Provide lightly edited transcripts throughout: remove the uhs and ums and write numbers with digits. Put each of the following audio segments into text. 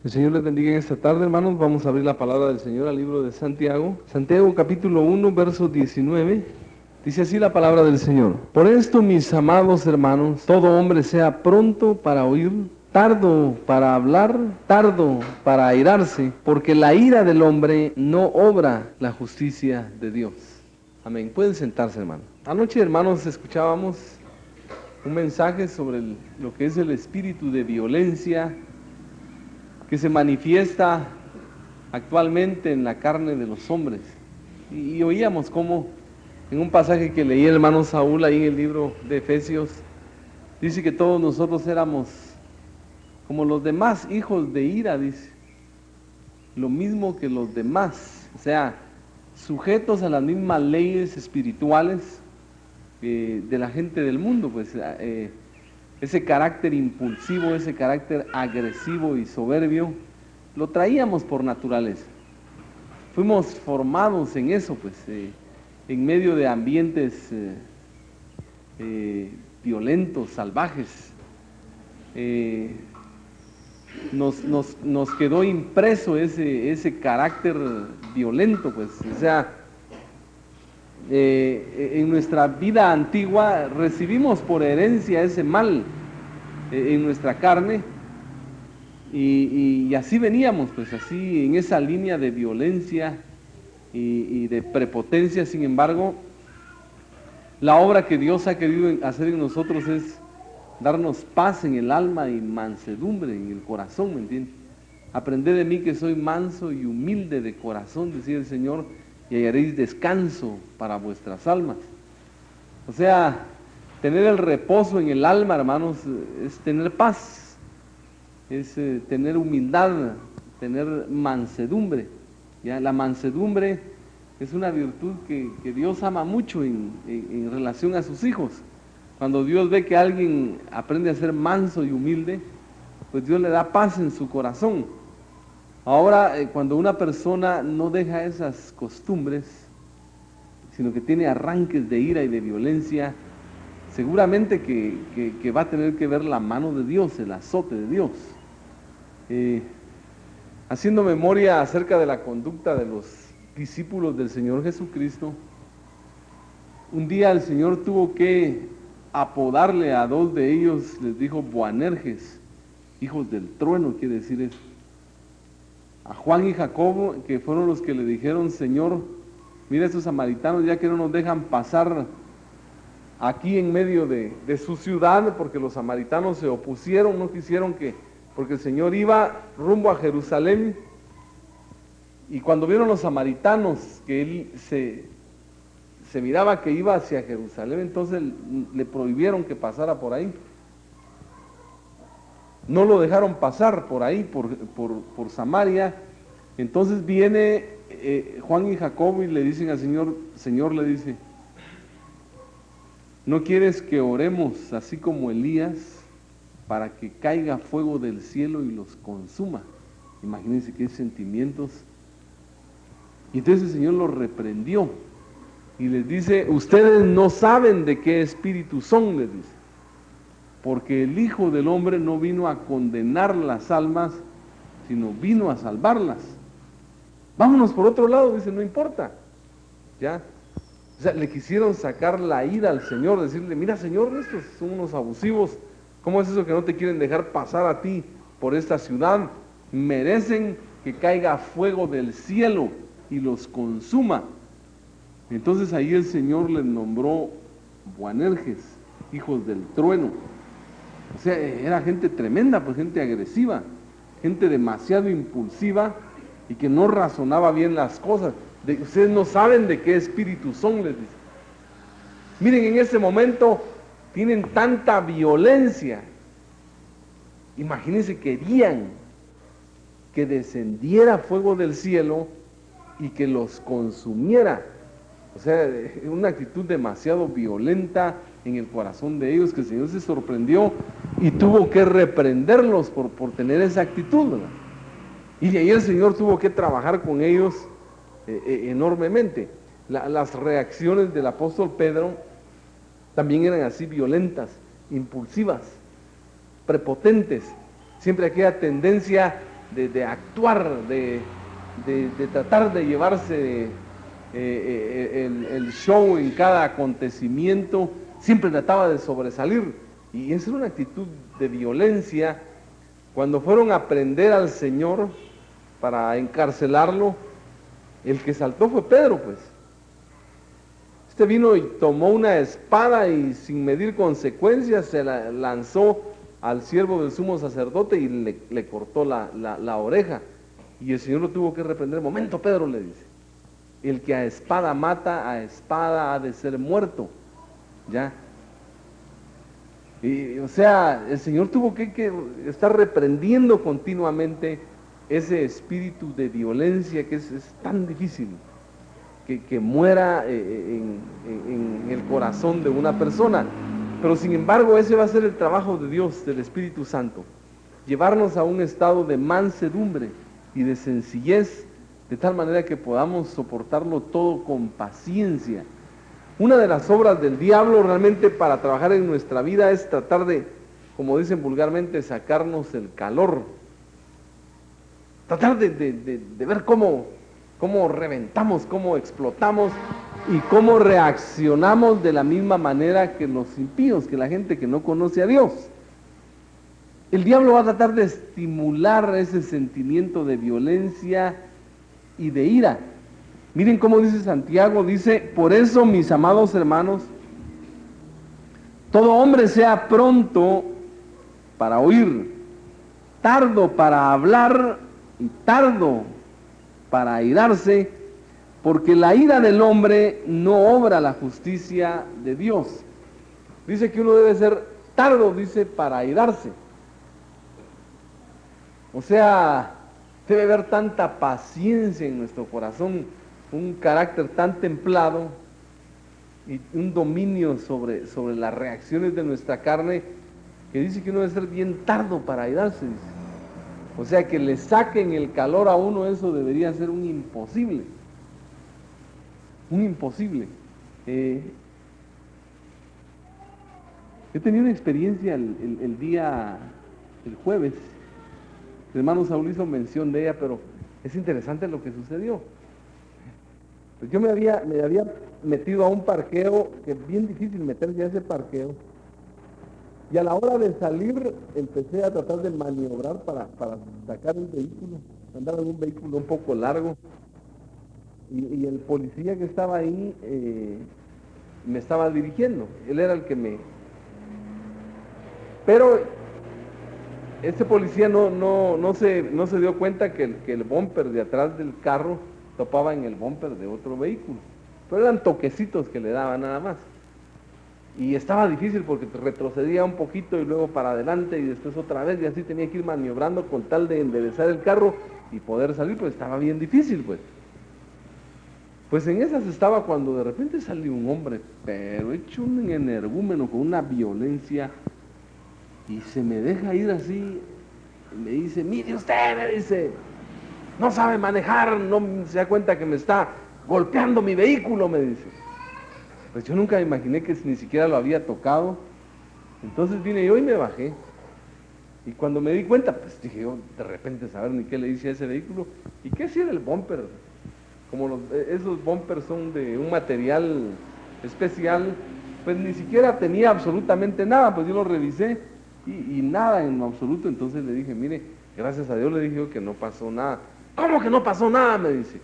El Señor les bendiga en esta tarde, hermanos. Vamos a abrir la palabra del Señor al libro de Santiago. Santiago capítulo 1, verso 19. Dice así la palabra del Señor. Por esto, mis amados hermanos, todo hombre sea pronto para oír, tardo para hablar, tardo para airarse, porque la ira del hombre no obra la justicia de Dios. Amén. Pueden sentarse, hermanos. Anoche, hermanos, escuchábamos un mensaje sobre lo que es el espíritu de violencia que se manifiesta actualmente en la carne de los hombres. Y oíamos cómo en un pasaje que leí el hermano Saúl ahí en el libro de Efesios, dice que todos nosotros éramos como los demás, hijos de ira, dice, lo mismo que los demás, o sea, sujetos a las mismas leyes espirituales de la gente del mundo, pues ese carácter impulsivo, ese carácter agresivo y soberbio, lo traíamos por naturaleza. Fuimos formados en eso, pues, en medio de ambientes violentos, salvajes. Nos quedó impreso ese carácter violento, pues, o sea, en nuestra vida antigua recibimos por herencia ese mal en nuestra carne y así veníamos, pues así en esa línea de violencia y de prepotencia. Sin embargo, la obra que Dios ha querido hacer en nosotros es darnos paz en el alma y mansedumbre en el corazón, ¿me entiendes? Aprended de mí que soy manso y humilde de corazón, decía el Señor, y hallaréis descanso para vuestras almas. O sea, tener el reposo en el alma, hermanos, es tener paz, es tener humildad, tener mansedumbre. ¿Ya? La mansedumbre es una virtud que Dios ama mucho en relación a sus hijos. Cuando Dios ve que alguien aprende a ser manso y humilde, pues Dios le da paz en su corazón. Ahora, cuando una persona no deja esas costumbres, sino que tiene arranques de ira y de violencia, seguramente que va a tener que ver la mano de Dios, el azote de Dios. Haciendo memoria acerca de la conducta de los discípulos del Señor Jesucristo, un día el Señor tuvo que apodarle a dos de ellos, les dijo Boanerges, hijos del trueno, quiere decir eso. A Juan y Jacobo, que fueron los que le dijeron: Señor, mira, estos samaritanos ya que no nos dejan pasar aquí en medio de su ciudad, porque los samaritanos se opusieron, no quisieron porque el Señor iba rumbo a Jerusalén, y cuando vieron los samaritanos que él se miraba que iba hacia Jerusalén, entonces le prohibieron que pasara por ahí. No lo dejaron pasar por ahí, por Samaria. Entonces viene Juan y Jacobo y le dicen al Señor, Señor, le dice, ¿no quieres que oremos así como Elías para que caiga fuego del cielo y los consuma? Imagínense qué sentimientos. Y entonces el Señor los reprendió y les dice, ustedes no saben de qué espíritu son, les dice. Porque el Hijo del Hombre no vino a condenar las almas, sino vino a salvarlas. Vámonos por otro lado, dice, no importa. ¿Ya? O sea, le quisieron sacar la ira al Señor, decirle, mira Señor, estos son unos abusivos. ¿Cómo es eso que no te quieren dejar pasar a ti por esta ciudad? Merecen que caiga fuego del cielo y los consuma. Entonces ahí el Señor les nombró Boanerges, hijos del trueno. O sea, era gente tremenda, pues gente agresiva, gente demasiado impulsiva y que no razonaba bien las cosas. Ustedes no saben de qué espíritu son, les dice. Miren, en ese momento tienen tanta violencia. Imagínense, querían que descendiera fuego del cielo y que los consumiera. O sea, una actitud demasiado violenta en el corazón de ellos, que el Señor se sorprendió y tuvo que reprenderlos por tener esa actitud, ¿verdad? Y de ahí el Señor tuvo que trabajar con ellos enormemente. Las reacciones del apóstol Pedro también eran así, violentas, impulsivas, prepotentes, siempre aquella tendencia de actuar, de tratar de llevarse el show en cada acontecimiento, siempre trataba de sobresalir. Y esa era una actitud de violencia. Cuando fueron a prender al Señor para encarcelarlo, el que saltó fue Pedro, pues. Este vino y tomó una espada y sin medir consecuencias se la lanzó al siervo del sumo sacerdote y le cortó la oreja. Y el Señor lo tuvo que reprender. Momento, Pedro, le dice. El que a espada mata, a espada ha de ser muerto. ¿Ya? Y, o sea, el Señor tuvo que estar reprendiendo continuamente ese espíritu de violencia que es tan difícil que muera en el corazón de una persona. Pero sin embargo, ese va a ser el trabajo de Dios, del Espíritu Santo. Llevarnos a un estado de mansedumbre y de sencillez, de tal manera que podamos soportarlo todo con paciencia. Una de las obras del diablo realmente para trabajar en nuestra vida es tratar de, como dicen vulgarmente, sacarnos el calor. Tratar de ver cómo reventamos, cómo explotamos y cómo reaccionamos de la misma manera que los impíos, que la gente que no conoce a Dios. El diablo va a tratar de estimular ese sentimiento de violencia y de ira. Miren cómo dice Santiago, dice, por eso, mis amados hermanos, todo hombre sea pronto para oír, tardo para hablar y tardo para airarse, porque la ira del hombre no obra la justicia de Dios. Dice que uno debe ser tardo, dice, para airarse. O sea, debe haber tanta paciencia en nuestro corazón, un carácter tan templado y un dominio sobre las reacciones de nuestra carne, que dice que uno debe ser bien tardo para airarse, dice. O sea, que le saquen el calor a uno, eso debería ser un imposible. Un imposible. Yo tenía una experiencia el jueves. El hermano Saúl hizo mención de ella, pero es interesante lo que sucedió. Pues yo me había metido a un parqueo, que es bien difícil meterse a ese parqueo, y a la hora de salir empecé a tratar de maniobrar para sacar el vehículo, andar en un vehículo un poco largo, y el policía que estaba ahí me estaba dirigiendo, él era el que me... Pero ese policía no se dio cuenta que el bumper de atrás del carro topaba en el bumper de otro vehículo, pero eran toquecitos que le daban nada más. Y estaba difícil porque retrocedía un poquito y luego para adelante y después otra vez, y así tenía que ir maniobrando con tal de enderezar el carro y poder salir, pues estaba bien difícil, pues. Pues en esas estaba cuando de repente salió un hombre, pero hecho un energúmeno con una violencia, y se me deja ir así, y me dice, mire usted, me dice, no sabe manejar, no se da cuenta que me está golpeando mi vehículo, me dice. Pues yo nunca me imaginé que ni siquiera lo había tocado. Entonces vine yo y me bajé. Y cuando me di cuenta, pues dije yo, de repente saber ni qué le hice a ese vehículo. ¿Y qué si era el bumper? Como esos bumpers son de un material especial, pues ni siquiera tenía absolutamente nada. Pues yo lo revisé y nada en absoluto. Entonces le dije, mire, gracias a Dios, le dije yo que no pasó nada. ¿Cómo que no pasó nada? Me dice.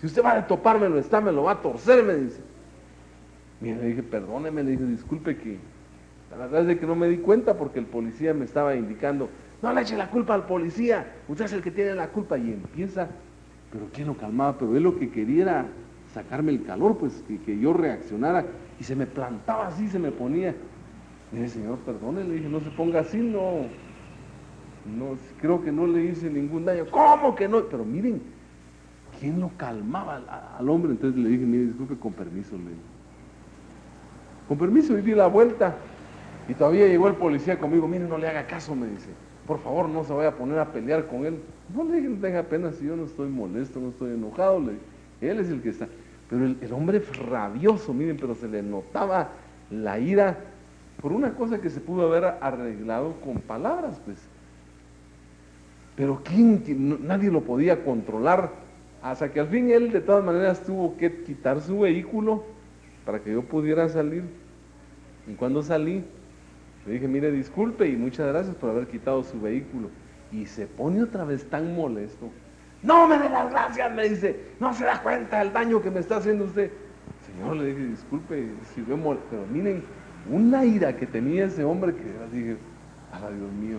Si usted va a topármelo, me lo va a torcer, me dice. Mira, le dije, perdóneme, le dije, disculpe que la verdad es de que no me di cuenta porque el policía me estaba indicando, no le eche la culpa al policía, usted es el que tiene la culpa, y empieza, pero ¿quién lo calmaba? Pero él lo que quería era sacarme el calor, pues que yo reaccionara, y se me plantaba así, se me ponía. Le dije, señor, perdone, le dije, no se ponga así, no, creo que no le hice ningún daño. ¿Cómo que no? Pero miren, ¿quién lo calmaba al hombre? Entonces le dije, mire, disculpe, con permiso, le dije. Con permiso, y di la vuelta, y todavía llegó el policía conmigo, mire, no le haga caso, me dice, por favor, no se vaya a poner a pelear con él. No le dije, no tenga pena, si yo no estoy molesto, no estoy enojado, le dije, él es el que está. Pero el hombre rabioso, miren, pero se le notaba la ira por una cosa que se pudo haber arreglado con palabras, pues. Pero nadie lo podía controlar, hasta que al fin él de todas maneras tuvo que quitar su vehículo para que yo pudiera salir. Y cuando salí, le dije, mire, disculpe y muchas gracias por haber quitado su vehículo. Y se pone otra vez tan molesto. No me dé las gracias, me dice, no se da cuenta del daño que me está haciendo usted. Señor, le dije, disculpe, si veo pero miren, una ira que tenía ese hombre que dije, ¡ah, Dios mío!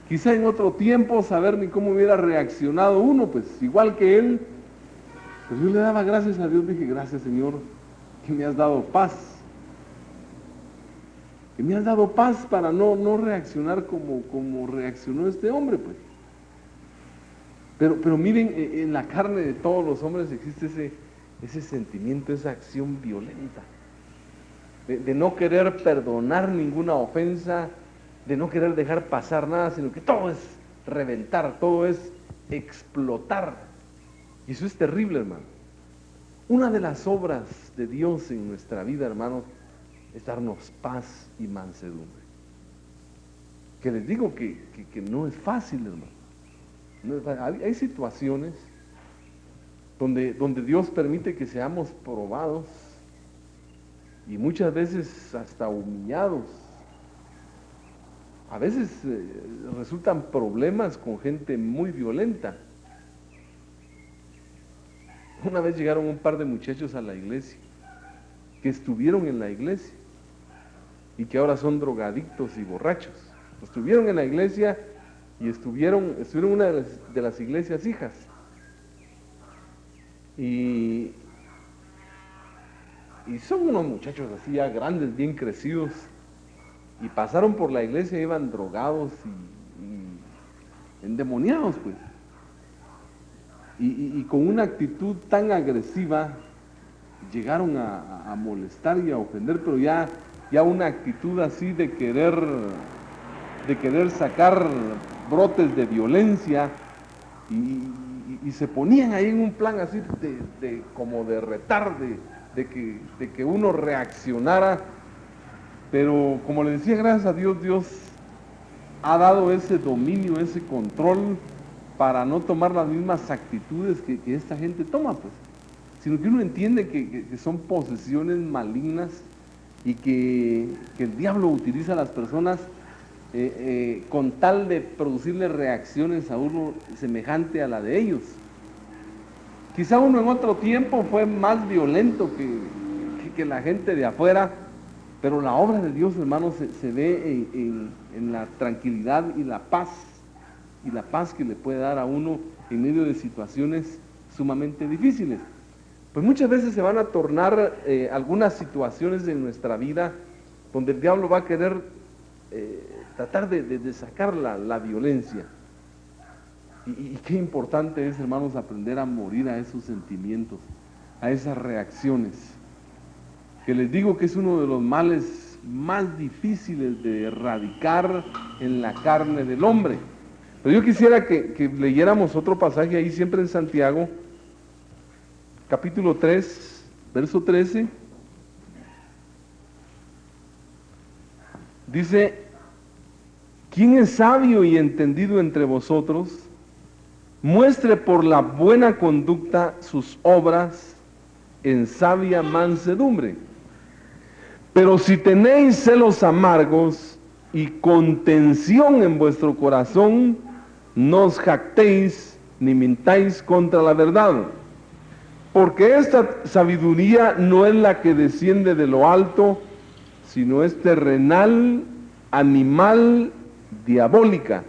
Quizá en otro tiempo saber ni cómo hubiera reaccionado uno, pues igual que él. Pero yo le daba gracias a Dios, dije, gracias Señor, que me has dado paz. Que me has dado paz para no reaccionar como reaccionó este hombre, pues. Pero miren, en la carne de todos los hombres existe ese sentimiento, esa acción violenta. De no querer perdonar ninguna ofensa, de no querer dejar pasar nada, sino que todo es reventar, todo es explotar. Y eso es terrible, hermano. Una de las obras de Dios en nuestra vida, hermanos, es darnos paz y mansedumbre. Que les digo que no es fácil, hermano. No es fácil. Hay situaciones donde Dios permite que seamos probados y muchas veces hasta humillados. A veces resultan problemas con gente muy violenta. Una vez llegaron un par de muchachos a la iglesia, que estuvieron en la iglesia y que ahora son drogadictos y borrachos. Estuvieron en la iglesia y estuvieron en una de las iglesias hijas. Y son unos muchachos así ya grandes, bien crecidos, y pasaron por la iglesia, iban drogados y endemoniados, pues. Y con una actitud tan agresiva llegaron a molestar y a ofender, pero ya una actitud así de querer sacar brotes de violencia, y se ponían ahí en un plan así como de retar, de que uno reaccionara. Pero como le decía, gracias a Dios, Dios ha dado ese dominio, ese control para no tomar las mismas actitudes que esta gente toma, pues, sino que uno entiende que son posesiones malignas y que el diablo utiliza a las personas con tal de producirle reacciones a uno semejante a la de ellos. Quizá uno en otro tiempo fue más violento que la gente de afuera, pero la obra de Dios, hermanos, se ve en la tranquilidad y la paz que le puede dar a uno en medio de situaciones sumamente difíciles. Pues muchas veces se van a tornar algunas situaciones de nuestra vida donde el diablo va a querer tratar de sacar la violencia. Y qué importante es, hermanos, aprender a morir a esos sentimientos, a esas reacciones, que les digo que es uno de los males más difíciles de erradicar en la carne del hombre. Pero yo quisiera que leyéramos otro pasaje ahí, siempre en Santiago, capítulo 3, verso 13. Dice, ¿quién es sabio y entendido entre vosotros? Muestre por la buena conducta sus obras en sabia mansedumbre. Pero si tenéis celos amargos y contención en vuestro corazón, no os jactéis ni mintáis contra la verdad. Porque esta sabiduría no es la que desciende de lo alto, sino es terrenal, animal, diabólica.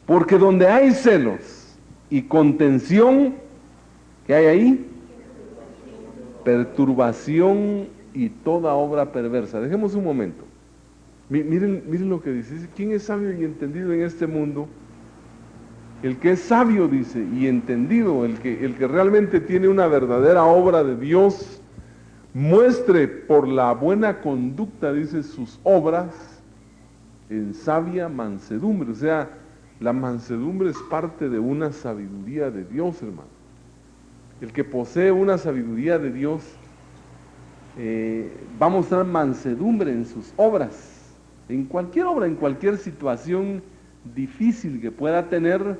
Porque donde hay celos y contención, ¿qué hay ahí? Perturbación y toda obra perversa. Dejemos un momento. Miren lo que dice. ¿Quién es sabio y entendido en este mundo? El que es sabio, dice, y entendido, el que realmente tiene una verdadera obra de Dios, muestre por la buena conducta, dice, sus obras en sabia mansedumbre. O sea, la mansedumbre es parte de una sabiduría de Dios, hermano. El que posee una sabiduría de Dios va a mostrar mansedumbre en sus obras, en cualquier obra, en cualquier situación difícil que pueda tener,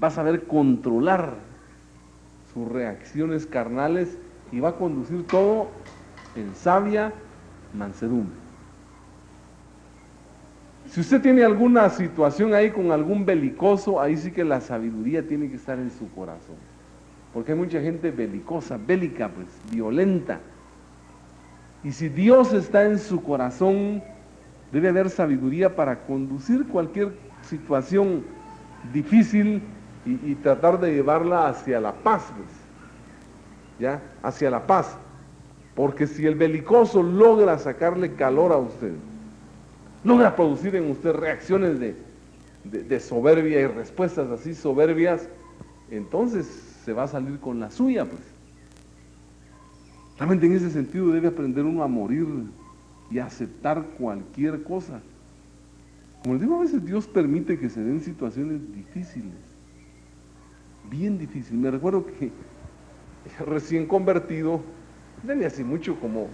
va a saber controlar sus reacciones carnales y va a conducir todo en sabia mansedumbre. Si usted tiene alguna situación ahí con algún belicoso, ahí sí que la sabiduría tiene que estar en su corazón. Porque hay mucha gente belicosa, bélica, pues, violenta. Y si Dios está en su corazón, debe haber sabiduría para conducir cualquier situación difícil y tratar de llevarla hacia la paz, pues, ¿ya? Hacia la paz. Porque si el belicoso logra sacarle calor a usted, logra producir en usted reacciones de soberbia y respuestas así soberbias, entonces se va a salir con la suya, pues. Realmente en ese sentido debe aprender uno a morir y a aceptar cualquier cosa. Como les digo, a veces Dios permite que se den situaciones difíciles, bien difíciles. Me recuerdo que recién convertido, tenía así mucho, como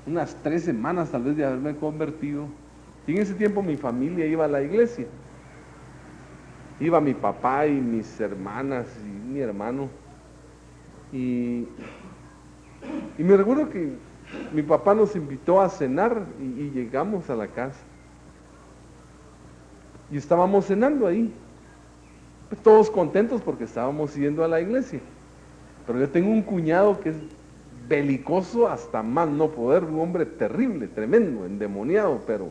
unas 3 semanas tal vez de haberme convertido, y en ese tiempo mi familia iba a la iglesia. Iba mi papá y mis hermanas y mi hermano. Y me recuerdo que mi papá nos invitó a cenar y llegamos a la casa. Y estábamos cenando ahí. Pues todos contentos porque estábamos yendo a la iglesia. Pero yo tengo un cuñado que es belicoso hasta más no poder, un hombre terrible, tremendo, endemoniado, pero...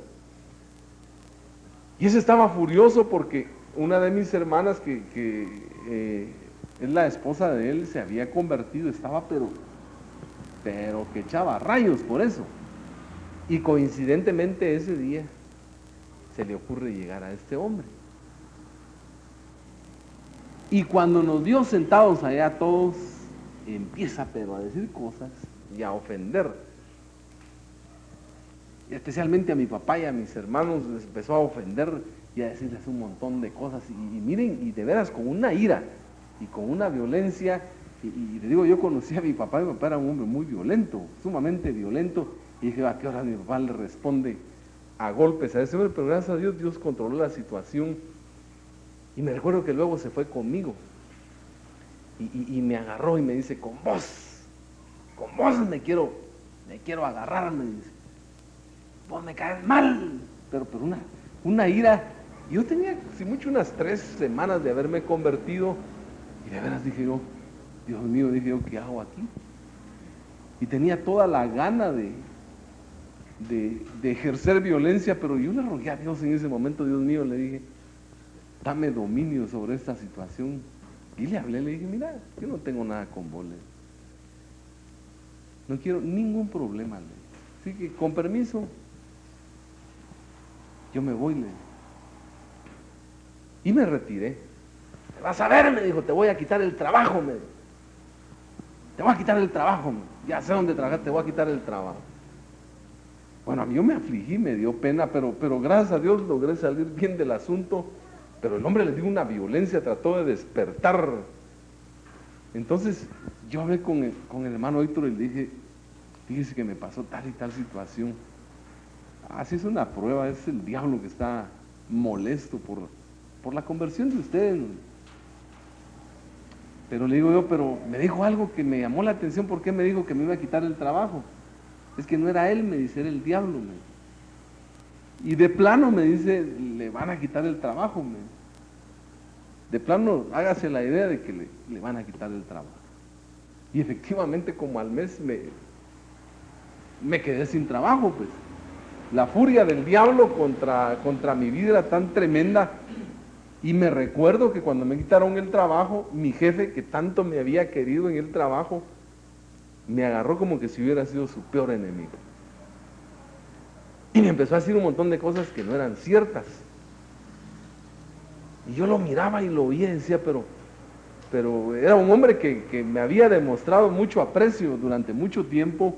Y ese estaba furioso porque una de mis hermanas, que es la esposa de él, se había convertido, estaba pero que echaba rayos por eso. Y coincidentemente ese día se le ocurre llegar a este hombre. Y cuando nos vio sentados allá todos, empieza pero a decir cosas y a ofender. Y especialmente a mi papá y a mis hermanos les empezó a ofender y a decirles un montón de cosas. Y miren, y de veras con una ira y con una violencia. Y le digo, yo conocí a mi papá era un hombre muy violento, sumamente violento. Y dije, ¿a qué hora mi papá le responde a golpes a ese hombre? Pero gracias a Dios, Dios controló la situación. Y me recuerdo que luego se fue conmigo. Y me agarró y me dice, con vos me quiero agarrar, me dice. Vos me caes mal. Pero una ira. Yo tenía, si mucho, unas 3 semanas de haberme convertido. Y de veras dije yo, Dios mío, dije yo, ¿qué hago aquí? Y tenía toda la gana de ejercer violencia, pero yo le rogué a Dios en ese momento. Dios mío, le dije, dame dominio sobre esta situación. Y le hablé, le dije, mira, yo no tengo nada con vos, no quiero ningún problema, así que con permiso, yo me voy, y me retiré. Te vas a ver, me dijo, te voy a quitar el trabajo, me dijo. Te voy a quitar el trabajo, ya sé dónde trabajar, te voy a quitar el trabajo. Bueno, a mí yo me afligí, me dio pena, pero gracias a Dios logré salir bien del asunto. Pero el hombre le dio una violencia, trató de despertar. Entonces yo hablé con el hermano Héctor y le dije, fíjese que me pasó tal y tal situación. Así es una prueba, es el diablo que está molesto por la conversión de ustedes. Pero le digo yo, pero me dijo algo que me llamó la atención. ¿Por qué me dijo que me iba a quitar el trabajo? Es que no era él, me dice, era el diablo, me dice. Y de plano me dice, le van a quitar el trabajo, de plano, hágase la idea de que le van a quitar el trabajo. Y efectivamente, como al mes me quedé sin trabajo, pues. La furia del diablo contra mi vida era tan tremenda. Y me recuerdo que cuando me quitaron el trabajo, mi jefe, que tanto me había querido en el trabajo, me agarró como que si hubiera sido su peor enemigo. Y me empezó a decir un montón de cosas que no eran ciertas. Y yo lo miraba y lo oía y decía, pero era un hombre que me había demostrado mucho aprecio durante mucho tiempo,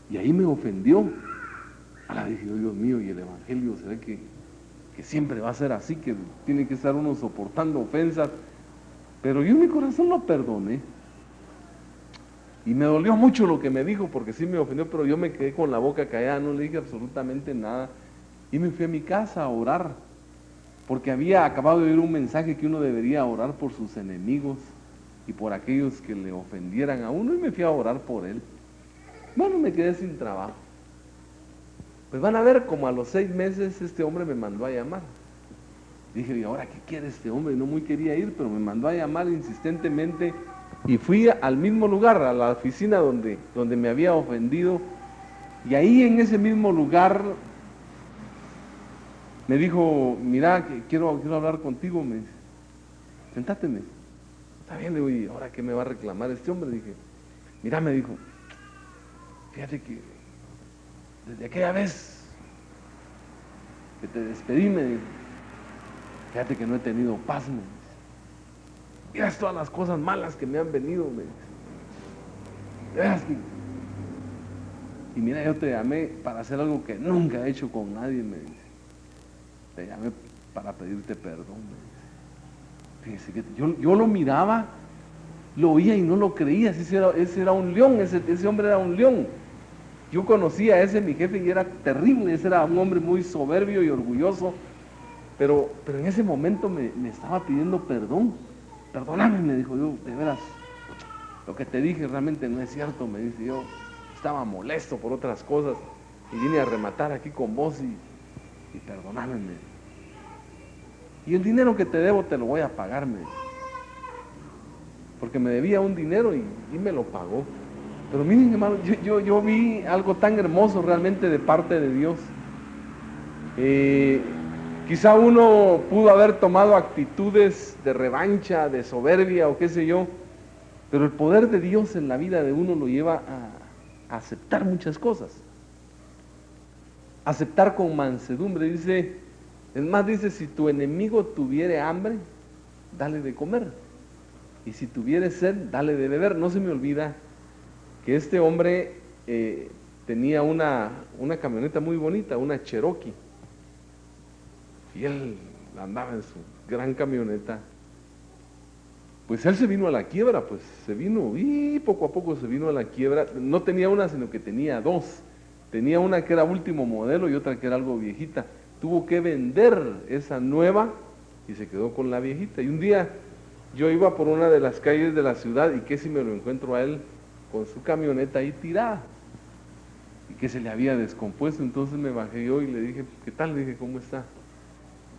y ahí me ofendió. Ahora dije, oh, Dios mío, y el evangelio se ve que siempre va a ser así, que tiene que estar uno soportando ofensas. Pero yo en mi corazón lo perdoné. Y me dolió mucho lo que me dijo, porque sí me ofendió, pero yo me quedé con la boca callada, no le dije absolutamente nada. Y me fui a mi casa a orar. porque había acabado de oír un mensaje que uno debería orar por sus enemigos y por aquellos que le ofendieran a uno, y me fui a orar por él. Bueno, me quedé sin trabajo. Pues van a ver, como a los 6 meses este hombre me mandó a llamar. Dije, ¿y ahora qué quiere este hombre? No muy quería ir, pero me mandó a llamar insistentemente y fui al mismo lugar, a la oficina donde me había ofendido, y ahí en ese mismo lugar me dijo, mira, que quiero hablar contigo, me dice, sentate, me dice. Está bien, le digo, ¿y ahora qué me va a reclamar este hombre? Dije, mira, me dijo, fíjate que desde aquella vez que te despedí, me dijo, fíjate que no he tenido paz, me dice. Miras todas las cosas malas que me han venido, me dice. Y mira, yo te llamé para hacer algo que nunca he hecho con nadie, me dice. Te llamé para pedirte perdón, me dice. Fíjese que yo lo miraba, lo oía y no lo creía. Ese era un león, ese hombre era un león. Yo conocía a ese mi jefe y era terrible, ese era un hombre muy soberbio y orgulloso, pero en ese momento me estaba pidiendo perdón. Perdóname, me dijo, yo de veras, lo que te dije realmente no es cierto, me dice. Yo estaba molesto por otras cosas y vine a rematar aquí con vos y perdóname, me dijo. Y el dinero que te debo te lo voy a pagar, me dijo, porque me debía un dinero y me lo pagó. Pero miren, hermano, yo vi algo tan hermoso realmente de parte de Dios. Quizá uno pudo haber tomado actitudes de revancha, de soberbia o qué sé yo, pero el poder de Dios en la vida de uno lo lleva a aceptar muchas cosas. Aceptar con mansedumbre, dice, es más, dice, si tu enemigo tuviere hambre, dale de comer. Y si tuviere sed, dale de beber. No se me olvida que este hombre tenía una camioneta muy bonita, una Cherokee. Y él andaba en su gran camioneta. Pues él se vino a la quiebra, pues se vino y poco a poco se vino a la quiebra. No tenía una, sino que tenía dos. Tenía una que era último modelo y otra que era algo viejita. Tuvo que vender esa nueva y se quedó con la viejita. Y un día yo iba por una de las calles de la ciudad y que si me lo encuentro a él con su camioneta ahí tirada y que se le había descompuesto. Entonces me bajé yo y le dije, ¿qué tal? Le dije, ¿cómo está?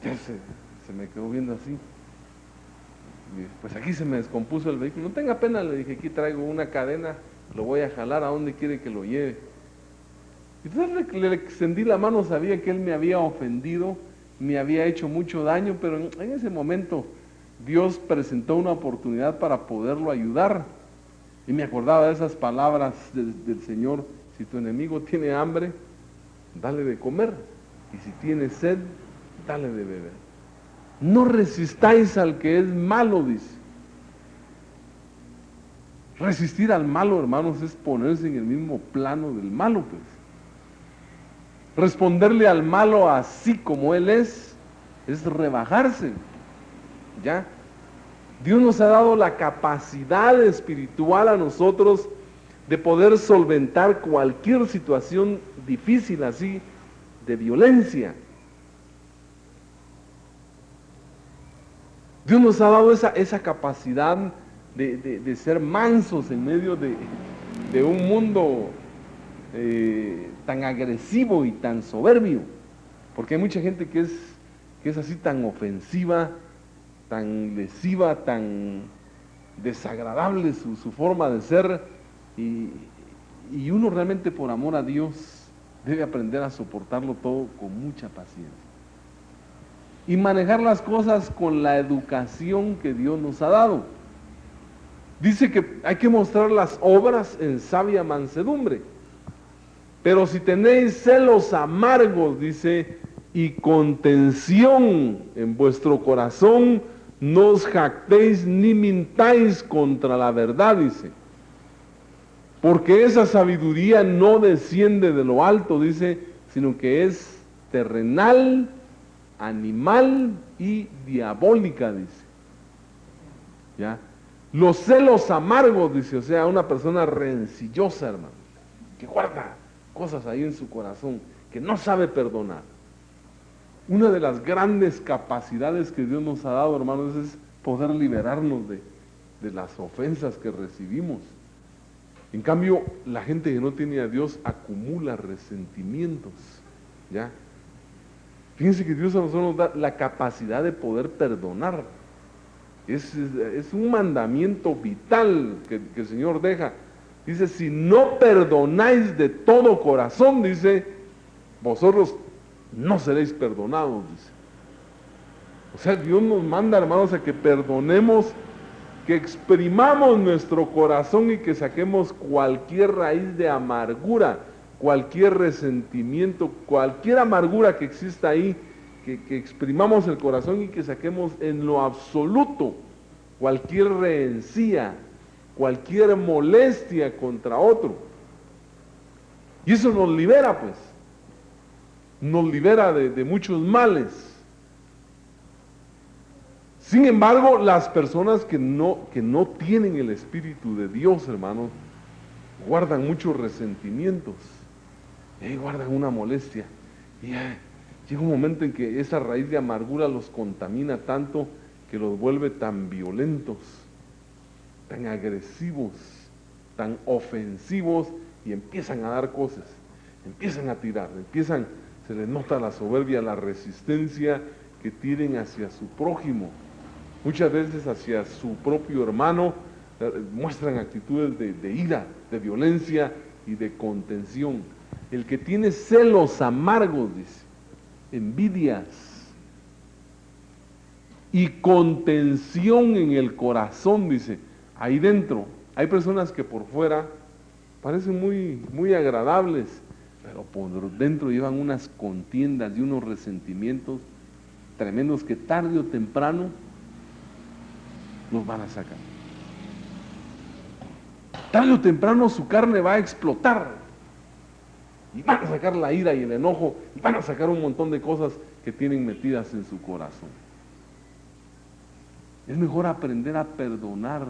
Ya se me quedó viendo así. Y dije, pues aquí se me descompuso el vehículo. No tenga pena, le dije, aquí traigo una cadena, lo voy a jalar, ¿a dónde quiere que lo lleve? Y entonces le extendí la mano, sabía que él me había ofendido, me había hecho mucho daño, pero en ese momento Dios presentó una oportunidad para poderlo ayudar. Y me acordaba de esas palabras del Señor: si tu enemigo tiene hambre, dale de comer, y si tiene sed, dale de beber. No resistáis al que es malo, dice. Resistir al malo, hermanos, es ponerse en el mismo plano del malo, pues. Responderle al malo así como él es rebajarse, ¿ya? Dios nos ha dado la capacidad espiritual a nosotros de poder solventar cualquier situación difícil así, de violencia. Dios nos ha dado esa capacidad de ser mansos en medio de un mundo tan agresivo y tan soberbio, porque hay mucha gente que es así tan ofensiva, tan lesiva, tan desagradable su forma de ser, y uno realmente por amor a Dios debe aprender a soportarlo todo con mucha paciencia y manejar las cosas con la educación que Dios nos ha dado. Dice que hay que mostrar las obras en sabia mansedumbre. Pero si tenéis celos amargos, dice, y contención en vuestro corazón, no os jactéis ni mintáis contra la verdad, dice. Porque esa sabiduría no desciende de lo alto, dice, sino que es terrenal, animal y diabólica, dice. ¿Ya? Los celos amargos, dice, o sea, una persona rencillosa, hermano, que guarda cosas ahí en su corazón, que no sabe perdonar. Una de las grandes capacidades que Dios nos ha dado, hermanos, es poder liberarnos de las ofensas que recibimos. En cambio, la gente que no tiene a Dios acumula resentimientos, ¿ya? Fíjense que Dios a nosotros nos da la capacidad de poder perdonar. Es un mandamiento vital que el Señor deja. Dice, si no perdonáis de todo corazón, dice, vosotros no seréis perdonados, dice. O sea, Dios nos manda, hermanos, a que perdonemos, que exprimamos nuestro corazón y que saquemos cualquier raíz de amargura, cualquier resentimiento, cualquier amargura que exista ahí, que exprimamos el corazón y que saquemos en lo absoluto cualquier rencilla, cualquier molestia contra otro. Y eso nos libera, pues. Nos libera de muchos males. Sin embargo, las personas que no tienen el Espíritu de Dios, hermanos, guardan muchos resentimientos, guardan una molestia. Y llega un momento en que esa raíz de amargura los contamina tanto que los vuelve tan violentos, tan agresivos, tan ofensivos, y empiezan a dar cosas, empiezan a tirar, se les nota la soberbia, la resistencia que tienen hacia su prójimo. Muchas veces hacia su propio hermano muestran actitudes de ira, de violencia y de contención. El que tiene celos amargos, dice, envidias y contención en el corazón, dice, ahí dentro hay personas que por fuera parecen muy agradables, pero por dentro llevan unas contiendas y unos resentimientos tremendos que tarde o temprano los van a sacar. Tarde o temprano su carne va a explotar y van a sacar la ira y el enojo y van a sacar un montón de cosas que tienen metidas en su corazón. Es mejor aprender a perdonar.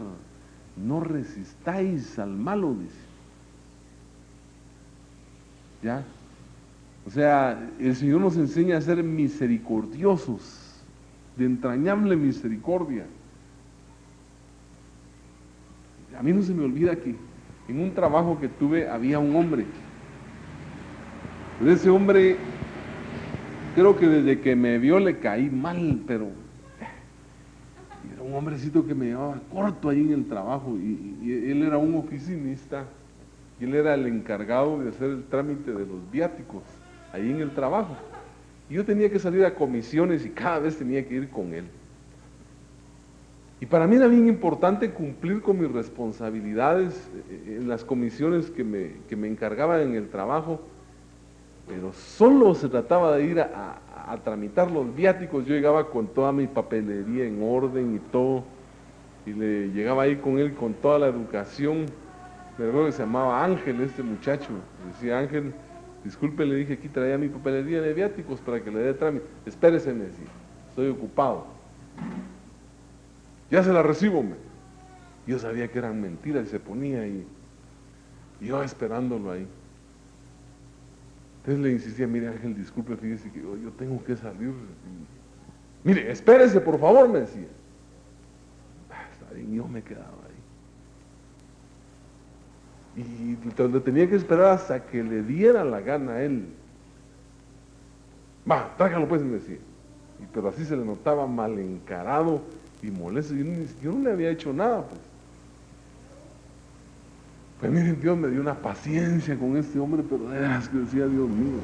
No resistáis al malo, dice. ¿Ya? O sea, el Señor nos enseña a ser misericordiosos, de entrañable misericordia. A mí no se me olvida que en un trabajo que tuve había un hombre. Ese hombre, creo que desde que me vio le caí mal, pero era un hombrecito que me llevaba corto ahí en el trabajo, y él era un oficinista, y él era el encargado de hacer el trámite de los viáticos ahí en el trabajo. Y yo tenía que salir a comisiones y cada vez tenía que ir con él. Y para mí era bien importante cumplir con mis responsabilidades en las comisiones que me encargaban en el trabajo, pero solo se trataba de ir a tramitar los viáticos. Yo llegaba con toda mi papelería en orden y todo, y le llegaba ahí con él con toda la educación. Me recuerdo que se llamaba Ángel este muchacho. Decía, Ángel, disculpe, le dije, aquí traía mi papelería de viáticos para que le dé trámite. Espérese, me decía, estoy ocupado. Ya se la recibo, me. Yo sabía que eran mentiras y se ponía ahí. Y yo esperándolo ahí. Entonces le insistía, mire Ángel, disculpe, fíjese que yo tengo que salir. Mire, espérese por favor, me decía. Está bien, yo me quedaba ahí. Y le tenía que esperar hasta que le diera la gana a él. Va, tráigalo pues, me decía. Pero así se le notaba mal encarado y molesto. Yo no le había hecho nada, pues. Pues miren, Dios me dio una paciencia con este hombre, pero de veras que decía, Dios mío.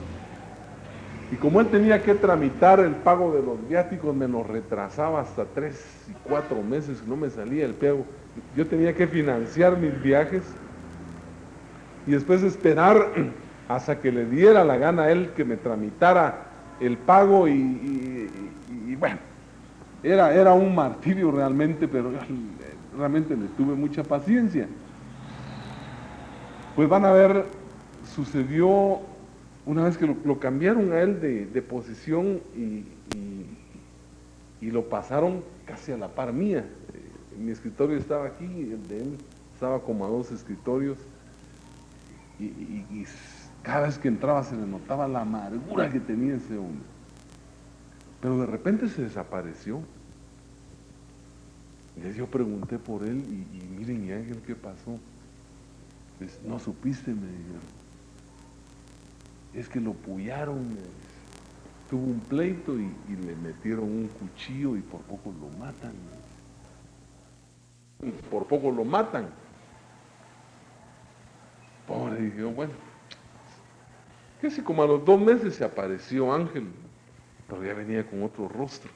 Y como él tenía que tramitar el pago de los viáticos, me lo retrasaba hasta 3 y 4 meses, no me salía el pago. Yo tenía que financiar mis viajes y después esperar hasta que le diera la gana a él que me tramitara el pago y bueno, era un martirio realmente, pero realmente le tuve mucha paciencia. Pues van a ver, sucedió una vez que lo cambiaron a él de posición y lo pasaron casi a la par mía. Mi escritorio estaba aquí, el de él estaba como a 2 escritorios, y cada vez que entraba se le notaba la amargura que tenía ese hombre. pero de repente se desapareció. Entonces yo pregunté por él y miren, ¿y Ángel qué pasó? Pues, no supiste, me dijeron. Es que lo pullaron, me dice. Tuvo un pleito y le metieron un cuchillo y por poco lo matan. Por poco lo matan. Pobre, dije yo, bueno, que si como a los 2 meses se apareció Ángel, pero ya venía con otro rostro,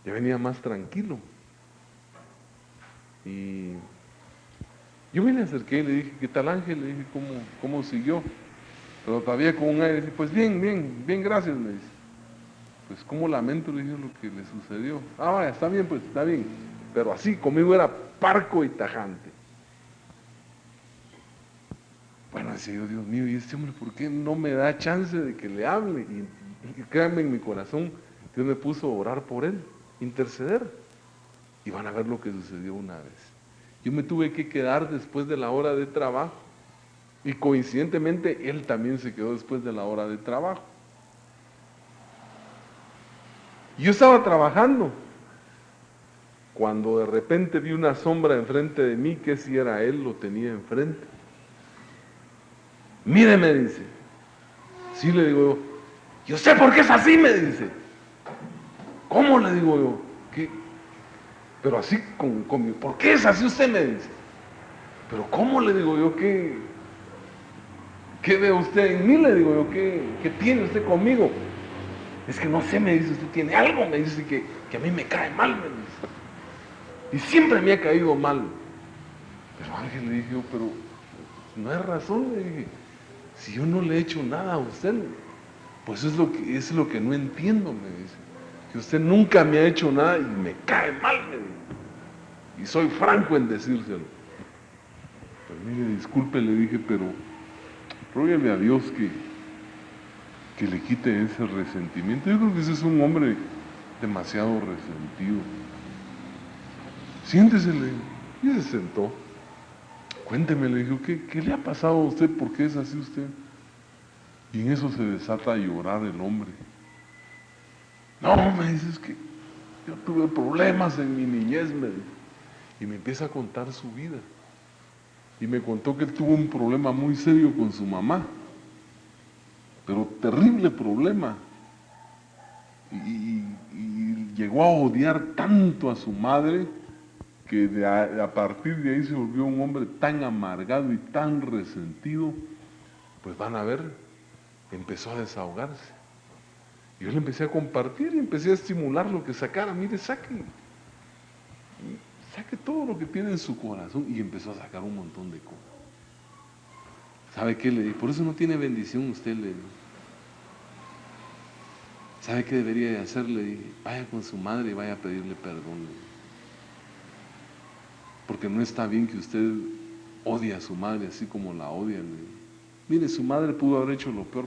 ya venía más tranquilo. Y yo me le acerqué y le dije, ¿qué tal Ángel? Le dije, ¿cómo siguió? Pero todavía con un aire, dice, pues bien, gracias, me dice. Pues cómo lamento, le dije, lo que le sucedió. Ah, vaya, está bien, pues está bien. Pero así, conmigo era parco y tajante. Bueno, decía yo, Dios mío, ¿y este hombre por qué no me da chance de que le hable? Y créanme, en mi corazón, Dios me puso a orar por él, interceder. Y van a ver lo que sucedió una vez. Yo me tuve que quedar después de la hora de trabajo. Y coincidentemente, él también se quedó después de la hora de trabajo. Yo estaba trabajando, cuando de repente vi una sombra enfrente de mí, que si era él, lo tenía enfrente. Mire, me dice. Sí, le digo yo sé por qué es así, me dice. ¿Cómo? Le digo yo. ¿Qué? Pero así ¿por qué es así usted? Me dice. Pero ¿cómo? Le digo yo, ¿qué ve usted en mí? Le digo yo, ¿qué tiene usted conmigo? Es que no sé, me dice, usted tiene algo, me dice que a mí me cae mal, me dice. Y siempre me ha caído mal. Pero Ángel, le dije yo, pero no hay razón, le dije. Si yo no le he hecho nada a usted, pues es lo que no entiendo, me dice. Que usted nunca me ha hecho nada y me cae mal, me dice. Y soy franco en decírselo. Pues mire, disculpe, le dije, pero róguele a Dios que le quite ese resentimiento. Yo creo que ese es un hombre demasiado resentido. Siéntese, le digo. Y se sentó. Cuénteme, le dijo, ¿qué le ha pasado a usted? ¿Por qué es así usted? Y en eso se desata a llorar el hombre. No, me dice, es que yo tuve problemas en mi niñez, me dice. Y me empieza a contar su vida. Y me contó que él tuvo un problema muy serio con su mamá. Pero terrible problema. Y llegó a odiar tanto a su madre que a partir de ahí se volvió un hombre tan amargado y tan resentido. Pues van a ver, empezó a desahogarse. Yo le empecé a compartir y empecé a estimular lo que sacara. Mire, saque todo lo que tiene en su corazón. Y empezó a sacar un montón de cosas. ¿Sabe qué le dije? Por eso no tiene bendición usted, le dije. ¿Sabe qué debería de hacer? Le dije, vaya con su madre y vaya a pedirle perdón. Porque no está bien que usted odie a su madre así como la odia. Le dije. Mire, su madre pudo haber hecho lo peor,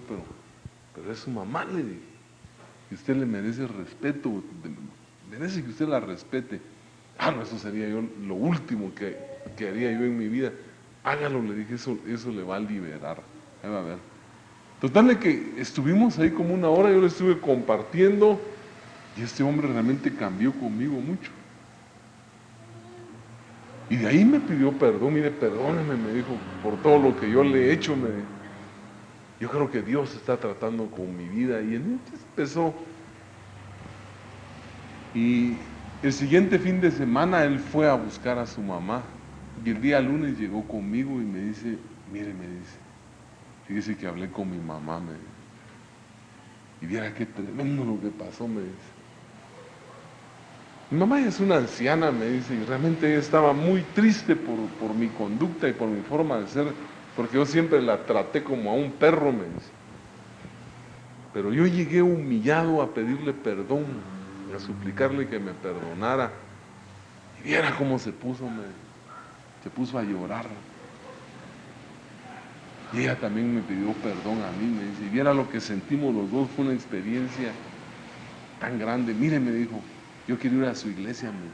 pero es su mamá, le dije. Y usted le merece respeto, merece que usted la respete. Ah, no, eso sería yo lo último que haría yo en mi vida. Hágalo, le dije, eso le va a liberar. Ahí va a ver. Total de que estuvimos ahí como una hora, yo le estuve compartiendo y este hombre realmente cambió conmigo mucho. Y de ahí me pidió perdón, mire, perdóneme, me dijo, por todo lo que yo le he hecho. Yo creo que Dios está tratando con mi vida. Y entonces empezó. Y el siguiente fin de semana él fue a buscar a su mamá. Y el día lunes llegó conmigo y me dice, mire, me dice, fíjese que hablé con mi mamá, me dice. Y viera qué tremendo lo que pasó, me dice. Mi mamá es una anciana, me dice, y realmente ella estaba muy triste por mi conducta y por mi forma de ser, porque yo siempre la traté como a un perro, me dice. Pero yo llegué humillado a pedirle perdón, a suplicarle que me perdonara. Y viera cómo se puso a llorar. Y ella también me pidió perdón a mí, me dice, y viera lo que sentimos los dos, fue una experiencia tan grande. Mire, me dijo, yo quiero ir a su iglesia, me dijo.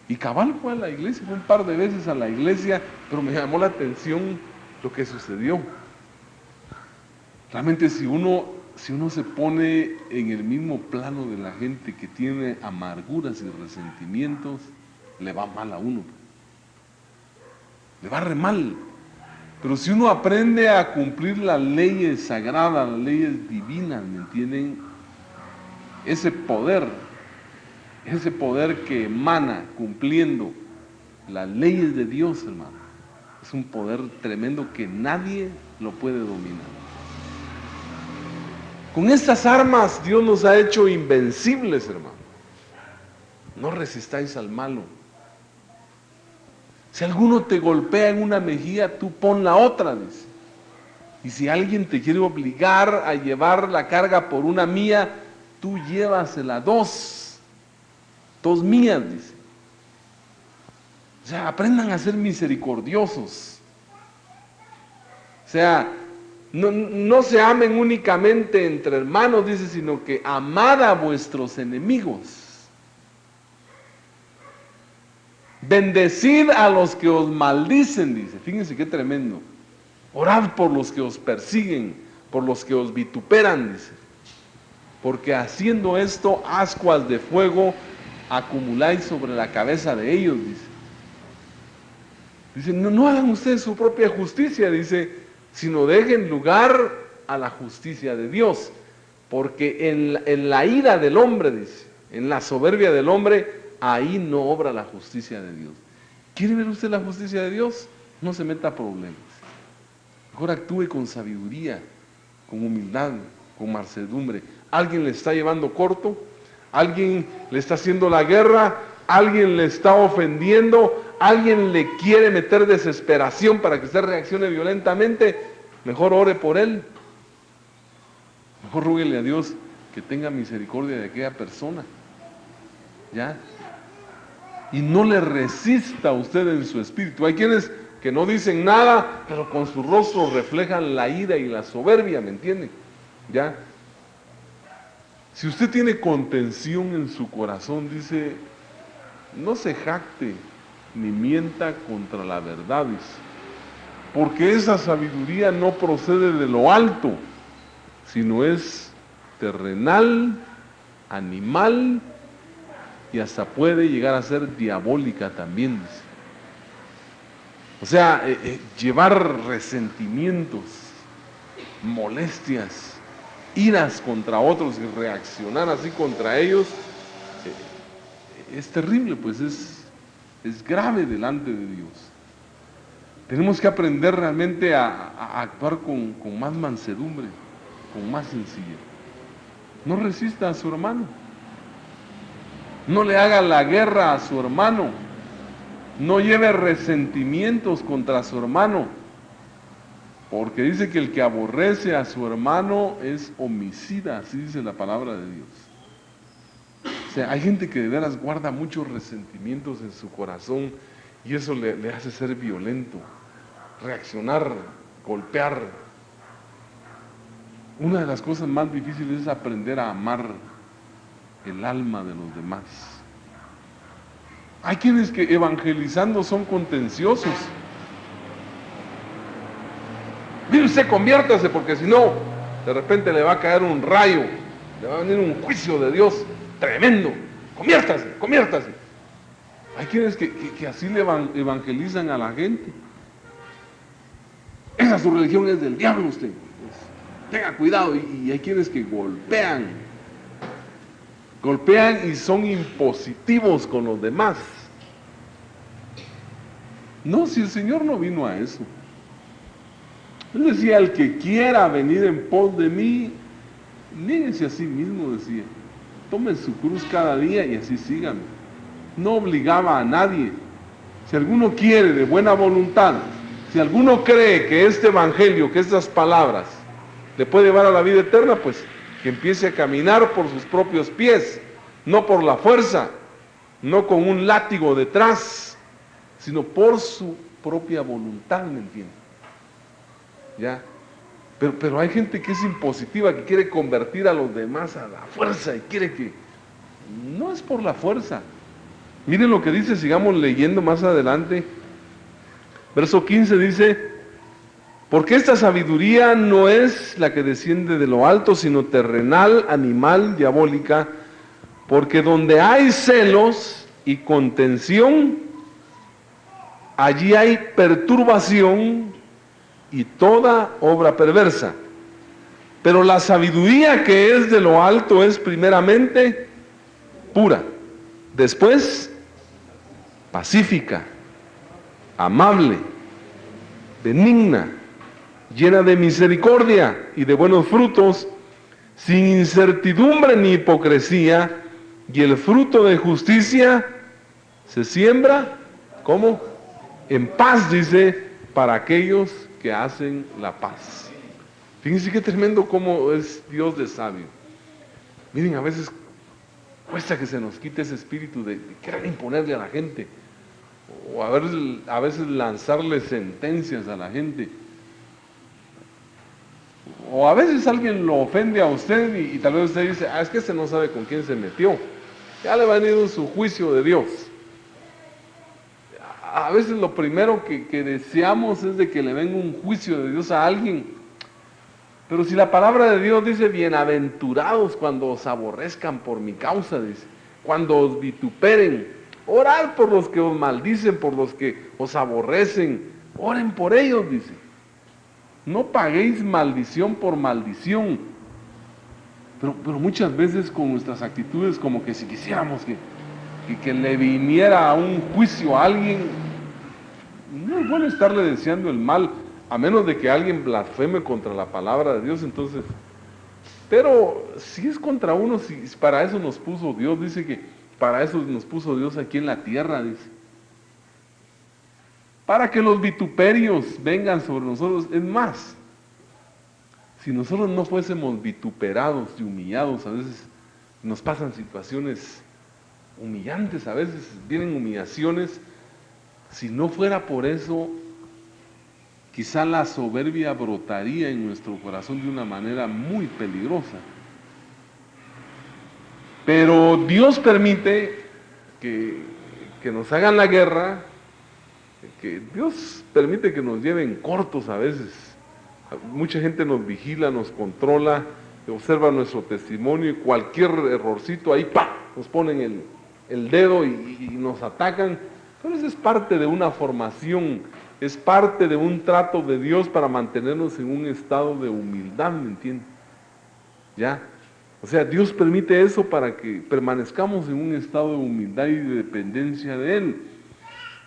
Y cabal fue a la iglesia, fue un par de veces a la iglesia, pero me llamó la atención lo que sucedió. Realmente si uno si uno se pone en el mismo plano de la gente que tiene amarguras y resentimientos, le va mal a uno. Le va re mal. Pero si uno aprende a cumplir las leyes sagradas, las leyes divinas, ¿me entienden? Ese poder que emana cumpliendo las leyes de Dios, hermano, es un poder tremendo que nadie lo puede dominar. Con estas armas Dios nos ha hecho invencibles, hermano. No resistáis al malo. Si alguno te golpea en una mejilla, tú pon la otra, dice. Y si alguien te quiere obligar a llevar la carga por una mía, tú llévasela dos mías, dice. O sea, aprendan a ser misericordiosos. O sea, no se amen únicamente entre hermanos, dice, sino que amad a vuestros enemigos. Bendecid a los que os maldicen, dice. Fíjense qué tremendo. Orad por los que os persiguen, por los que os vituperan, dice. Porque haciendo esto, ascuas de fuego acumuláis sobre la cabeza de ellos, dice. Dice, no hagan ustedes su propia justicia, dice, sino dejen lugar a la justicia de Dios. Porque en la ira del hombre, dice, en la soberbia del hombre, ahí no obra la justicia de Dios. ¿Quiere ver usted la justicia de Dios? No se meta a problemas. Mejor actúe con sabiduría, con humildad, con mansedumbre. Alguien le está llevando corto, alguien le está haciendo la guerra, alguien le está ofendiendo, alguien le quiere meter desesperación para que usted reaccione violentamente. Mejor ore por él. Mejor rúguele a Dios que tenga misericordia de aquella persona. ¿Ya? Y no le resista a usted en su espíritu. Hay quienes que no dicen nada, pero con su rostro reflejan la ira y la soberbia, ¿me entiende? ¿Ya? Si usted tiene contención en su corazón, dice, no se jacte ni mienta contra la verdad, dice, porque esa sabiduría no procede de lo alto, sino es terrenal, animal, y hasta puede llegar a ser diabólica también, dice. O sea, llevar resentimientos, molestias, iras contra otros y reaccionar así contra ellos, es terrible, pues es grave delante de Dios. Tenemos que aprender realmente a actuar con más mansedumbre, con más sencillez. No resista a su hermano. No le haga la guerra a su hermano. No lleve resentimientos contra su hermano. Porque dice que el que aborrece a su hermano es homicida, así dice la palabra de Dios. O sea, hay gente que de veras guarda muchos resentimientos en su corazón y eso le hace ser violento, reaccionar, golpear. Una de las cosas más difíciles es aprender a amar el alma de los demás. Hay quienes que evangelizando son contenciosos. Mire usted, conviértase, porque si no, de repente le va a caer un rayo, le va a venir un juicio de Dios tremendo. Conviértase, conviértase. Hay quienes que así le evangelizan a la gente. Esa su religión es del diablo usted. Pues, tenga cuidado. Y hay quienes que golpean y son impositivos con los demás. No, si el Señor no vino a eso. Él decía, el que quiera venir en pos de mí, niéguese a sí mismo, decía. Tomen su cruz cada día y así síganme. No obligaba a nadie. Si alguno quiere de buena voluntad, si alguno cree que este evangelio, que estas palabras, le puede llevar a la vida eterna, pues que empiece a caminar por sus propios pies, no por la fuerza, no con un látigo detrás, sino por su propia voluntad, ¿me entiende? ¿Ya? Pero hay gente que es impositiva, que quiere convertir a los demás a la fuerza y quiere que... No es por la fuerza. Miren lo que dice, sigamos leyendo más adelante. Verso 15 dice, Porque esta sabiduría no es la que desciende de lo alto, sino terrenal, animal, diabólica. Porque donde hay celos y contención, allí hay perturbación y toda obra perversa. Pero la sabiduría que es de lo alto es primeramente pura, después pacífica, amable, benigna, llena de misericordia y de buenos frutos, sin incertidumbre ni hipocresía, y el fruto de justicia se siembra, ¿cómo? En paz, dice, para aquellos que hacen la paz. Fíjense qué tremendo cómo es Dios de sabio. Miren, a veces cuesta que se nos quite ese espíritu de querer imponerle a la gente, o a veces lanzarle sentencias a la gente. O a veces alguien lo ofende a usted y tal vez usted dice, es que ese no sabe con quién se metió. Ya le va a venir su juicio de Dios. A veces lo primero que deseamos es de que le venga un juicio de Dios a alguien. Pero si la palabra de Dios dice, bienaventurados cuando os aborrezcan por mi causa, dice, cuando os vituperen, orad por los que os maldicen, por los que os aborrecen, oren por ellos, dice. No paguéis maldición por maldición. Pero muchas veces con nuestras actitudes, como que si quisiéramos que le viniera un juicio a alguien, no es bueno estarle deseando el mal, a menos de que alguien blasfeme contra la palabra de Dios, entonces. Pero si es contra uno, si para eso nos puso Dios, dice que para eso nos puso Dios aquí en la tierra, dice. Para que los vituperios vengan sobre nosotros. Es más, si nosotros no fuésemos vituperados y humillados, a veces nos pasan situaciones humillantes, a veces vienen humillaciones. Si no fuera por eso, quizá la soberbia brotaría en nuestro corazón de una manera muy peligrosa. Pero Dios permite que nos hagan la guerra, que Dios permite que nos lleven cortos a veces. Mucha gente nos vigila, nos controla, observa nuestro testimonio y cualquier errorcito ahí, ¡pah!, nos ponen el dedo y nos atacan. Pero eso es parte de una formación, es parte de un trato de Dios para mantenernos en un estado de humildad, ¿me entienden? ¿Ya? O sea, Dios permite eso para que permanezcamos en un estado de humildad y de dependencia de Él.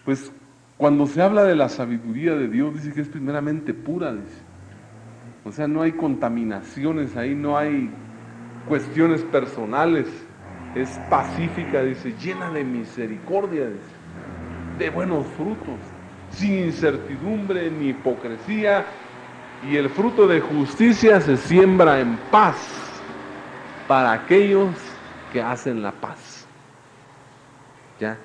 Pues cuando se habla de la sabiduría de Dios, dice que es primeramente pura, dice. O sea, no hay contaminaciones ahí, no hay cuestiones personales, es pacífica, dice, llena de misericordia, dice, de buenos frutos, sin incertidumbre ni hipocresía, y el fruto de justicia se siembra en paz para aquellos que hacen la paz. ¿Ya?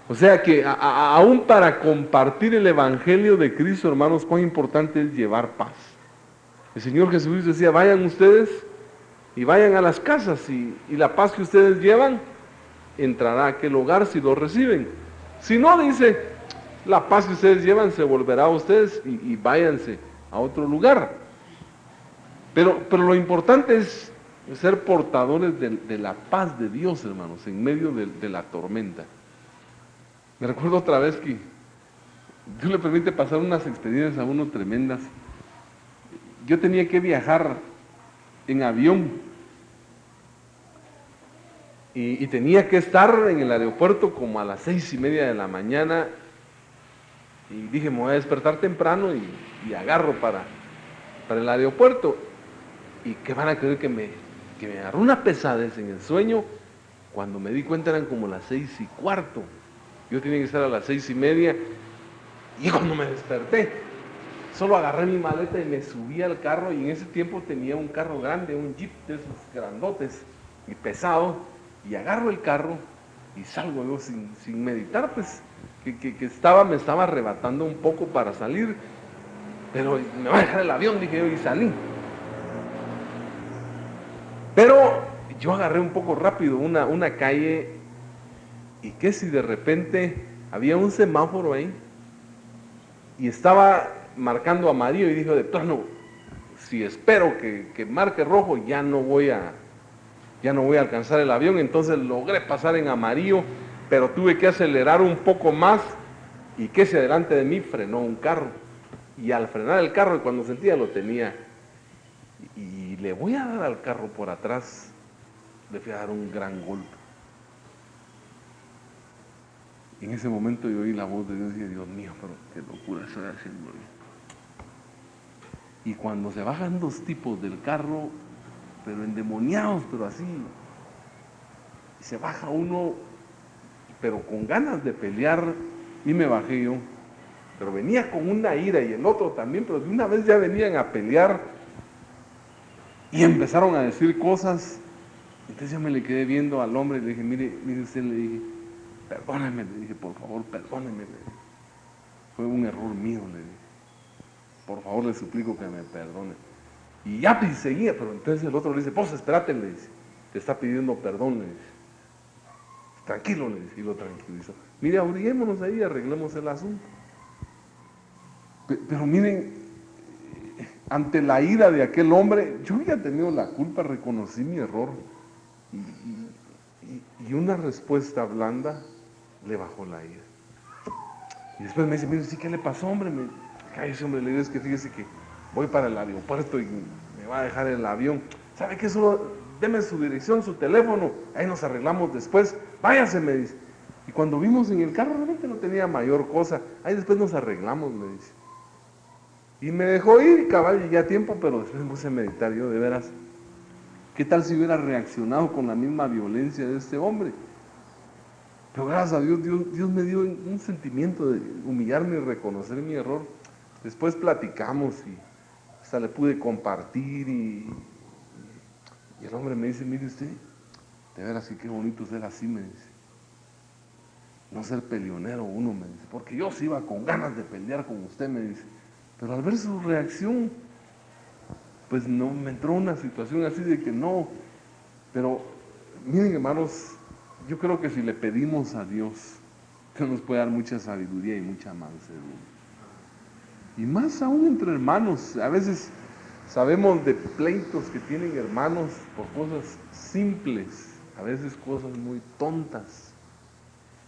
O sea que aún para compartir el evangelio de Cristo, hermanos, cuán importante es llevar paz. El Señor Jesús decía, vayan ustedes y vayan a las casas y la paz que ustedes llevan entrará a aquel hogar si lo reciben. Si no, dice, la paz que ustedes llevan se volverá a ustedes y váyanse a otro lugar. Pero lo importante es ser portadores de la paz de Dios, hermanos, en medio de la tormenta. Me recuerdo otra vez que Dios le permite pasar unas experiencias a uno tremendas. Yo tenía que viajar en avión y tenía que estar en el aeropuerto como a las 6:30 de la mañana y dije, me voy a despertar temprano y agarro para el aeropuerto. Y que van a creer que me agarró una pesadez en el sueño. Cuando me di cuenta eran como las 6:15. Yo tenía que estar a las 6:30 y cuando me desperté, solo agarré mi maleta y me subí al carro, y en ese tiempo tenía un carro grande, un jeep de esos grandotes y pesado, y agarro el carro y salgo yo sin meditar, pues que me estaba arrebatando un poco para salir, pero me va a dejar el avión, dije yo, y salí. Pero yo agarré un poco rápido una calle, y que si de repente había un semáforo ahí y estaba marcando amarillo y dijo de plano, si espero que marque rojo, ya no voy a alcanzar el avión. Entonces logré pasar en amarillo, pero tuve que acelerar un poco más y que se delante de mí frenó un carro. Y al frenar el carro, cuando sentía, lo tenía. Y le voy a dar al carro por atrás, le fui a dar un gran golpe. Y en ese momento yo oí la voz de Dios y dije, Dios mío, pero qué locura estoy haciendo. Y cuando se bajan dos tipos del carro, pero endemoniados, pero así, y se baja uno, pero con ganas de pelear, y me bajé yo. Pero venía con una ira y el otro también, pero de una vez ya venían a pelear y empezaron a decir cosas. Entonces yo me le quedé viendo al hombre y le dije, mire usted, le dije, perdóneme, le dije, por favor, perdóneme, le dije. Fue un error mío, le dije. Por favor, le suplico que me perdone. Y ya seguía, pero entonces el otro le dice, pues espérate, le dice, te está pidiendo perdón, le dice. Tranquilo, le dice, y lo tranquilizó. Mire, abriguémonos ahí y arreglemos el asunto. Pero miren, ante la ira de aquel hombre, yo había tenido la culpa, reconocí mi error. Y una respuesta blanda le bajó la ira. Y después me dice, mire, ¿sí qué le pasó, hombre? Cállese, hombre, le digo, es que fíjese que voy para el aeropuerto y me va a dejar el avión. ¿Sabe qué? Solo deme su dirección, su teléfono, ahí nos arreglamos después. Váyase, me dice. Y cuando vimos en el carro, realmente no tenía mayor cosa. Ahí después nos arreglamos, me dice. Y me dejó ir, cabal, llegué a tiempo, pero después me puse a meditar yo, de veras. ¿Qué tal si hubiera reaccionado con la misma violencia de este hombre? Pero gracias a Dios, Dios me dio un sentimiento de humillarme y reconocer mi error. Después platicamos y hasta le pude compartir y el hombre me dice, mire usted, de veras que qué bonito ser así, me dice. No ser peleonero uno, me dice, porque yo sí iba con ganas de pelear con usted, me dice. Pero al ver su reacción, pues no, me entró una situación así de que no. Pero miren, hermanos, yo creo que si le pedimos a Dios, que nos puede dar mucha sabiduría y mucha mansedumbre. Y más aún entre hermanos, a veces sabemos de pleitos que tienen hermanos por cosas simples, a veces cosas muy tontas.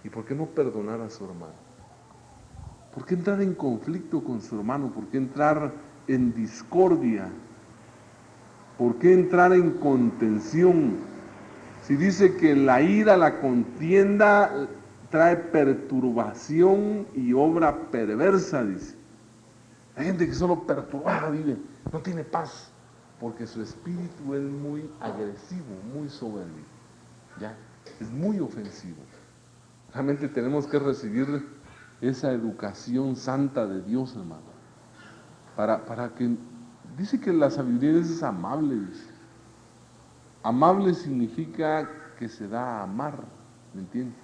¿Y por qué no perdonar a su hermano? ¿Por qué entrar en conflicto con su hermano? ¿Por qué entrar en discordia? ¿Por qué entrar en contención? Si dice que la ira, la contienda trae perturbación y obra perversa, dice. Hay gente que solo perturbada vive, no tiene paz, porque su espíritu es muy agresivo, muy soberbio, ¿ya? Es muy ofensivo. Realmente tenemos que recibir esa educación santa de Dios, hermano, para que, dice que la sabiduría es amable, dice. Amable significa que se da a amar, ¿me entiendes?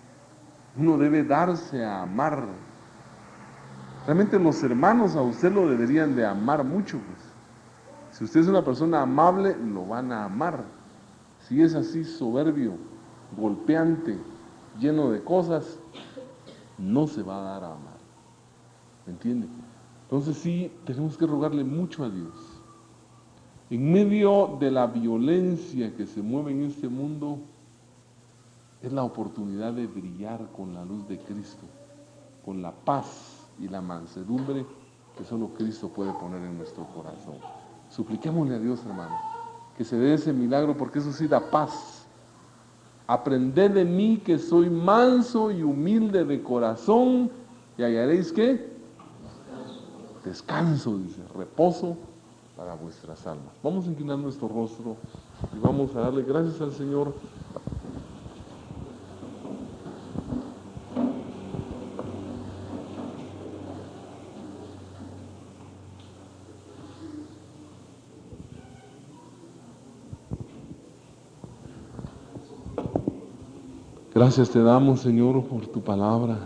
Uno debe darse a amar. Realmente los hermanos a usted lo deberían de amar mucho, pues. Si usted es una persona amable, lo van a amar. Si es así soberbio, golpeante, lleno de cosas, no se va a dar a amar. ¿Me entiende? Entonces sí, tenemos que rogarle mucho a Dios. En medio de la violencia que se mueve en este mundo, es la oportunidad de brillar con la luz de Cristo, con la paz y la mansedumbre que solo Cristo puede poner en nuestro corazón. Supliquémosle a Dios, hermano, que se dé ese milagro, porque eso sí da paz. Aprended de mí que soy manso y humilde de corazón, y hallaréis ¿qué? Descanso, dice, reposo para vuestras almas. Vamos a inclinar nuestro rostro y vamos a darle gracias al Señor. Gracias te damos, Señor, por tu palabra.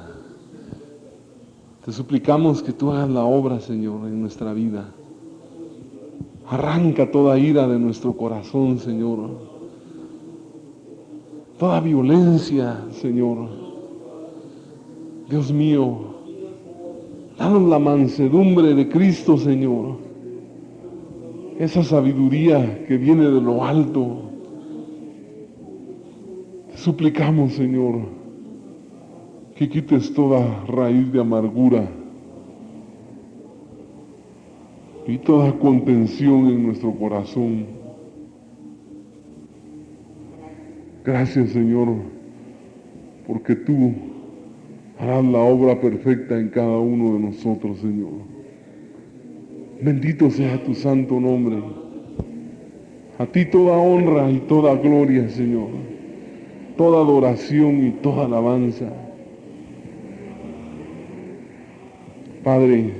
Te suplicamos que tú hagas la obra, Señor, en nuestra vida. Arranca toda ira de nuestro corazón, Señor. Toda violencia, Señor. Dios mío, Danos la mansedumbre de Cristo, Señor. Esa sabiduría que viene de lo alto. Te suplicamos, Señor, que quites toda raíz de amargura y toda contención en nuestro corazón. Gracias, Señor, porque tú harás la obra perfecta en cada uno de nosotros, Señor. Bendito sea tu santo nombre. A ti toda honra y toda gloria, Señor. Toda adoración y toda alabanza. Padre,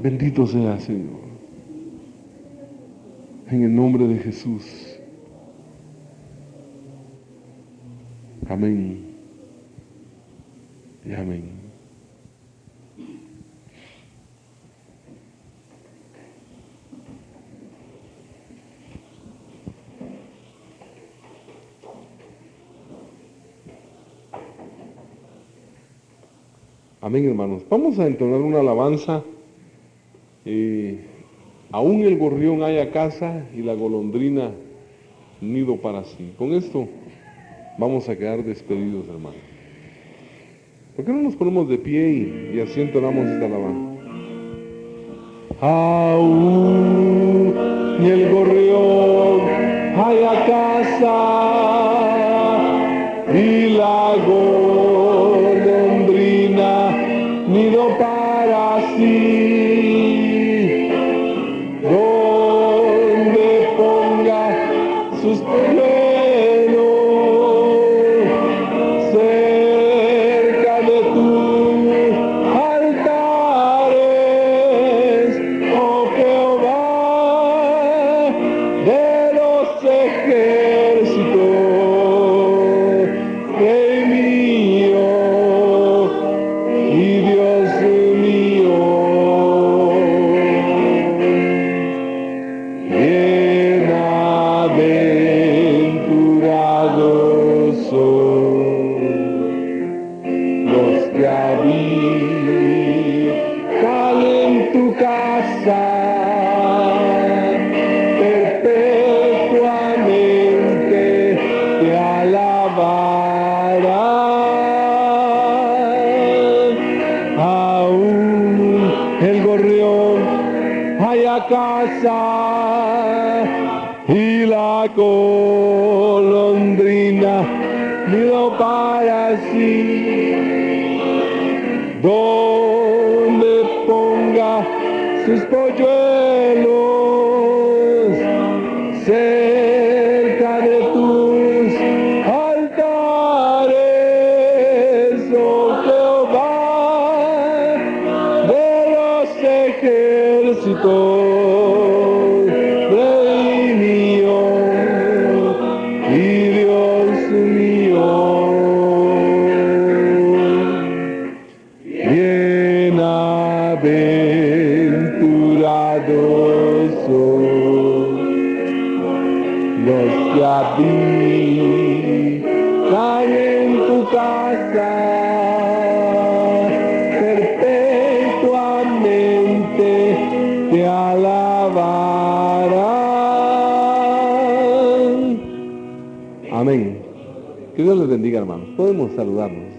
bendito sea, Señor. En el nombre de Jesús. Amén. Y amén. Amén, hermanos. Vamos a entonar una alabanza. Aún el gorrión haya casa y la golondrina nido para sí. Con esto vamos a quedar despedidos, hermanos. ¿Por qué no nos ponemos de pie y así entonamos esta alabanza? Aún el gorrión haya casa y la golondrina nido para sí. Sus polluelos cerca de tus altares, oh Jehová de los ejércitos, Rey mío y Dios mío. Bienaventurados son los que habitan en tu casa, perpetuamente te alabarán. Aún el gorrión haya casa y la golondrina nido para sí, donde ponga sus polluelos cerca de tus altares, oh Jehová de los ejércitos, bienaventurados son los que habitan en tu casa, perpetuamente te alabarán. Amén. Que Dios les bendiga, hermanos. Podemos saludarnos.